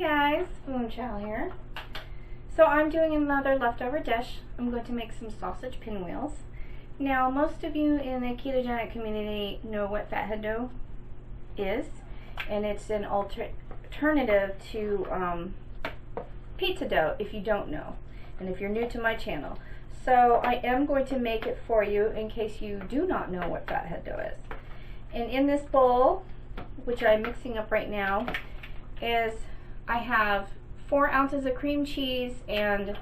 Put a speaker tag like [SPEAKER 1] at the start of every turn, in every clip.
[SPEAKER 1] guys, Spoon Chow here. So I'm doing another leftover dish. I'm going to make some sausage pinwheels. Now most of you in the ketogenic community know what fathead dough is, and it's an alternative to pizza dough if you don't know, and if you're new to my channel. So I am going to make it for you in case you do not know what fathead dough is. And in this bowl, which I'm mixing up right now, is I have 4 ounces of cream cheese and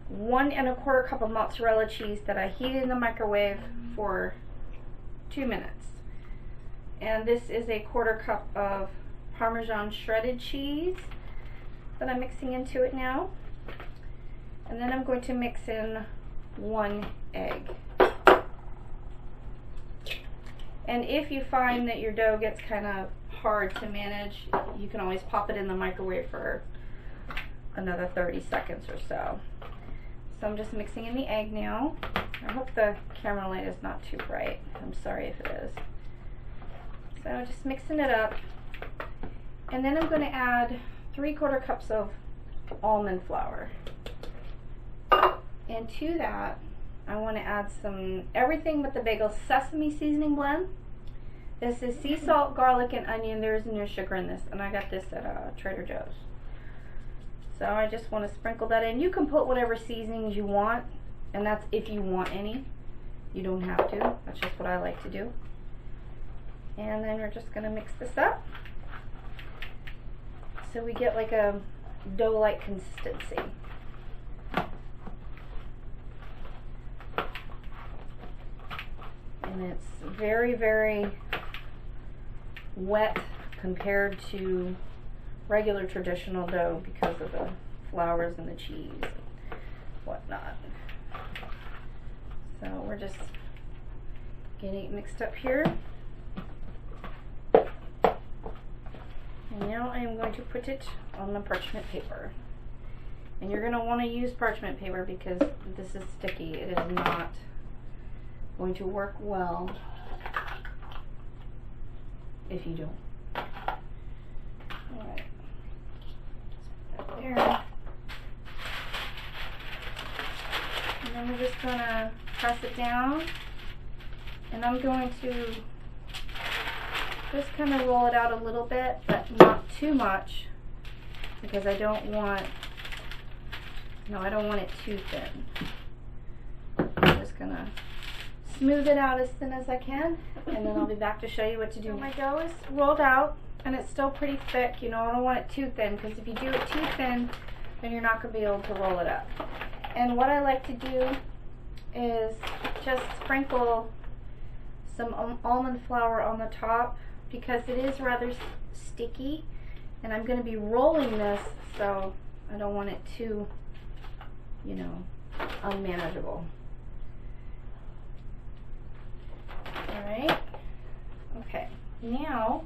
[SPEAKER 1] 1 1/4 cup of mozzarella cheese that I heated in the microwave for 2 minutes. And this is a 1/4 cup of Parmesan shredded cheese that I'm mixing into it now. And then I'm going to mix in 1 egg. And if you find that your dough gets kind of hard to manage, you can always pop it in the microwave for another 30 seconds or so. So I'm just mixing in the egg now. I hope the camera light is not too bright. I'm sorry if it is. So just mixing it up. And then I'm going to add 3/4 cups of almond flour. And to that, I want to add everything but the Bagel sesame seasoning blend. This is sea salt, garlic, and onion. There is no sugar in this, and I got this at Trader Joe's. So I just want to sprinkle that in. You can put whatever seasonings you want, and that's if you want any. You don't have to. That's just what I like to do. And then we're just going to mix this up so we get like a dough-like consistency. And it's very, very wet compared to regular traditional dough because of the flours and the cheese and whatnot. So we're just getting it mixed up here. And now I am going to put it on the parchment paper. And you're going to want to use parchment paper because this is sticky. It is not going to work well if you don't. Alright. There. And then we're just going to press it down. And I'm going to just kind of roll it out a little bit, but not too much, because I don't want it too thin. I'm just going to smooth it out as thin as I can, and then I'll be back to show you what to do. So my dough is rolled out, and it's still pretty thick. You know, I don't want it too thin, because if you do it too thin, then you're not going to be able to roll it up. And what I like to do is just sprinkle some almond flour on the top, because it is rather sticky, and I'm going to be rolling this, so I don't want it too, you know, unmanageable. Alright, okay, now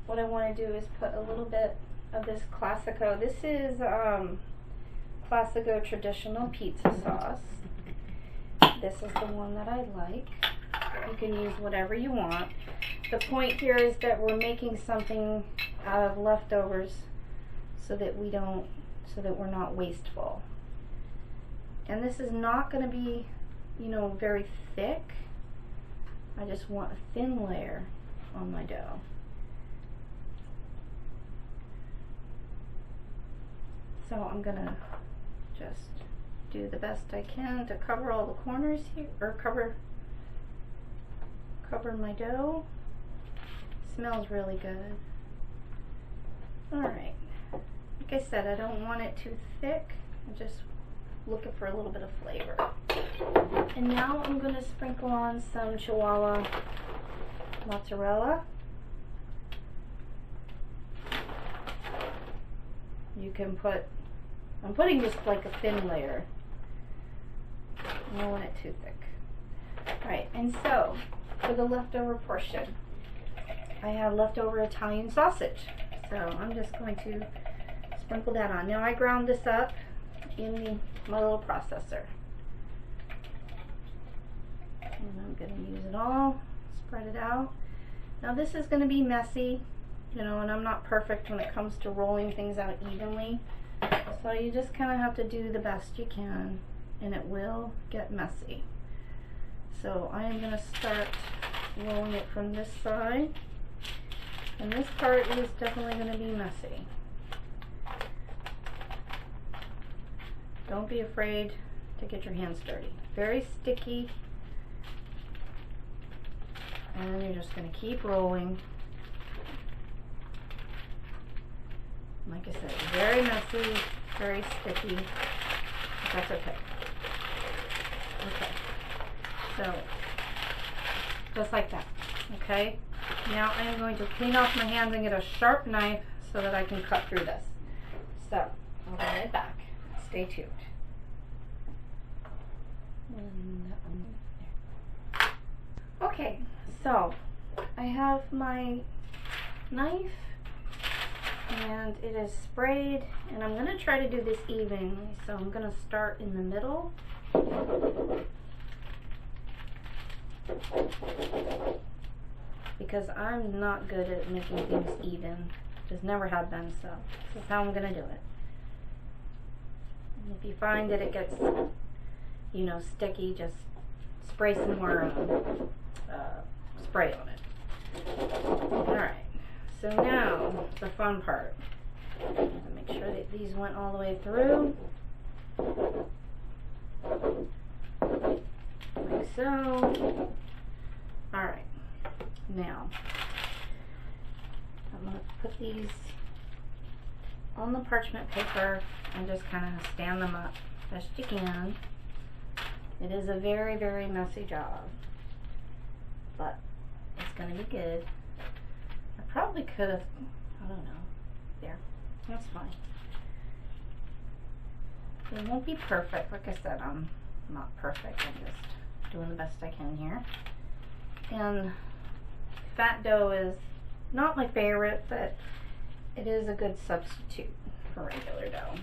[SPEAKER 1] what I want to do is put a little bit of this Classico. This is Classico traditional pizza sauce. This is the one that I like. You can use whatever you want. The point here is that we're making something out of leftovers so that we're not wasteful. And this is not going to be, you know, very thick. I just want a thin layer on my dough. So I'm gonna just do the best I can to cover all the corners here, or cover my dough. Smells really good. Alright. Like I said, I don't want it too thick. I'm just looking for a little bit of flavor. And now I'm going to sprinkle on some Chihuahua mozzarella. You can put, I'm putting just like a thin layer. I don't want it too thick. Alright, and so for the leftover portion, I have leftover Italian sausage. So I'm just going to sprinkle that on. Now I ground this up in my little processor. And I'm going to use it all, spread it out. Now this is going to be messy, You know, and I'm not perfect when it comes to rolling things out evenly. So you just kind of have to do the best you can, and it will get messy. So I am going to start rolling it from this side. And this part is definitely going to be messy. Don't be afraid to get your hands dirty. Very sticky. And then you're just going to keep rolling. Like I said, very messy, very sticky. But that's okay. Okay. So, just like that. Okay? Now I am going to clean off my hands and get a sharp knife so that I can cut through this. So, I'll be right back. Stay tuned. Okay, so I have my knife and it is sprayed, and I'm going to try to do this evenly. So I'm going to start in the middle. Because I'm not good at making things even. Just never have been, so this is how I'm going to do it. And if you find that it gets, you know, sticky, just spray some more spray on it. Alright, so now the fun part. I'm going to make sure that these went all the way through. Like so. Alright, now I'm going to put these on the parchment paper and just kind of stand them up best you can. It is a very, very messy job, but it's going to be good. I probably could have, I don't know, there, that's fine. It won't be perfect. Like I said, I'm not perfect. I'm just doing the best I can here. And fat dough is not my favorite, but it is a good substitute for regular dough.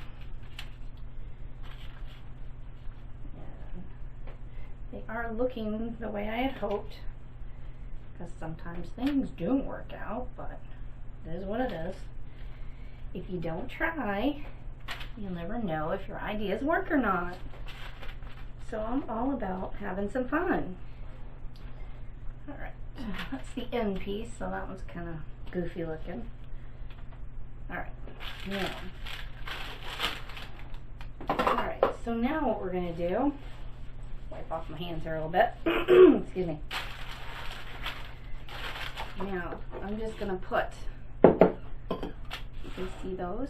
[SPEAKER 1] They are looking the way I had hoped, because sometimes things don't work out, but it is what it is. If you don't try, you'll never know if your ideas work or not. So I'm all about having some fun. Alright, that's the end piece, so that one's kind of goofy looking. Alright, now. Alright, so now what we're going to do, wipe off my hands here a little bit. Excuse me. Now, I'm just going to put, you can see those,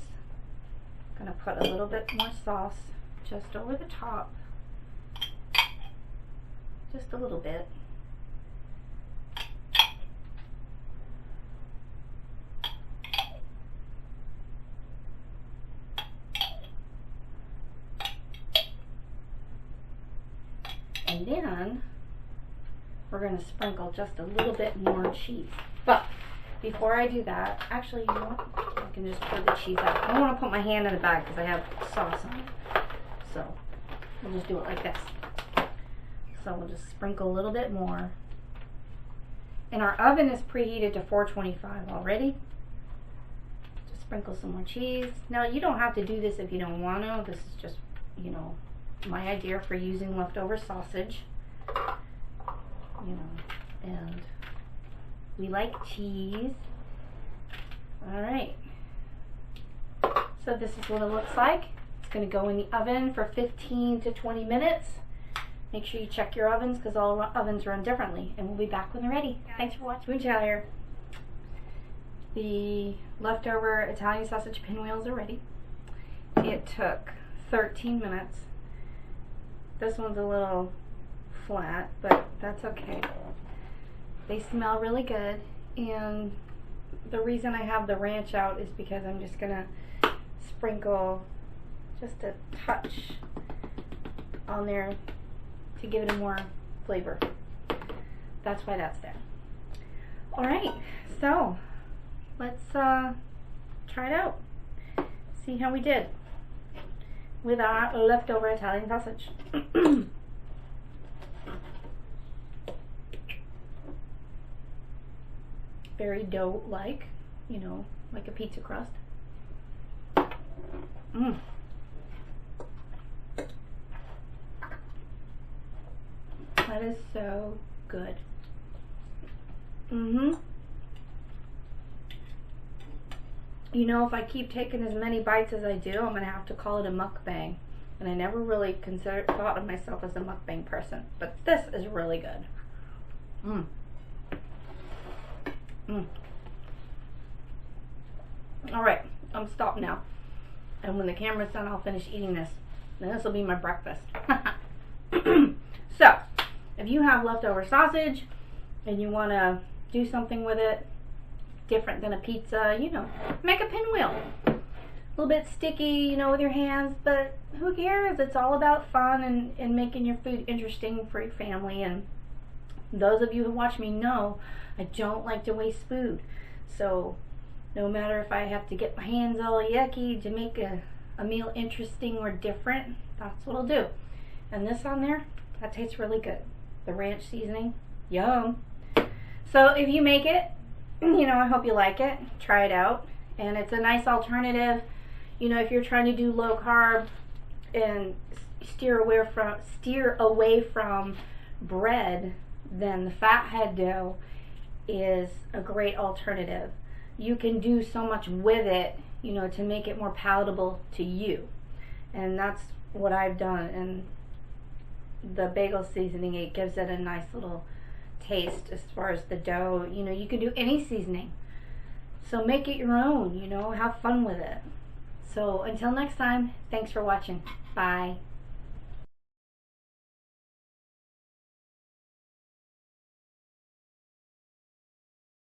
[SPEAKER 1] I'm going to put a little bit more sauce just over the top. Just a little bit. And then we're going to sprinkle just a little bit more cheese. But before I do that, actually, you know what? I can just pour the cheese out. I don't want to put my hand in the bag because I have sauce on it. So we'll just do it like this. So we'll just sprinkle a little bit more. And our oven is preheated to 425 already. Just sprinkle some more cheese. Now, you don't have to do this if you don't want to. This is just, you know, my idea for using leftover sausage. You know, and we like cheese. Alright. So this is what it looks like. It's going to go in the oven for 15 to 20 minutes. Make sure you check your ovens because all ovens run differently. And we'll be back when they're ready. Thanks for watching. Moon Chow here. The leftover Italian sausage pinwheels are ready. It took 13 minutes. This one's a little flat, but that's okay. They smell really good, and the reason I have the ranch out is because I'm just gonna sprinkle just a touch on there to give it a more flavor. That's why that's there. Alright, so let's try it out. See how we did with our leftover Italian sausage. Very dough-like. you know, like a pizza crust. That is so good. You know, if I keep taking as many bites as I do, I'm going to have to call it a mukbang. And I never really thought of myself as a mukbang person. But this is really good. Alright, I'm stopped now. And when the camera's done, I'll finish eating this. And this will be my breakfast. So, if you have leftover sausage and you want to do something with it different than a pizza, you know, make a pinwheel. A little bit sticky, you know, with your hands, but who cares? It's all about fun and making your food interesting for your family. And those of you who watch me know I don't like to waste food. So no matter if I have to get my hands all yucky to make a meal interesting or different, that's what I'll do. And this on there, that tastes really good. The ranch seasoning, yum. So if you make it, you know, I hope you like it. Try it out. And it's a nice alternative. You know, if you're trying to do low carb and steer away from bread, then the fathead dough is a great alternative. You can do so much with it, you know, to make it more palatable to you. And that's what I've done. And the bagel seasoning, it gives it a nice little taste as far as the dough. You know, you can do any seasoning. So make it your own, you know, have fun with it. So until next time, thanks for watching. Bye.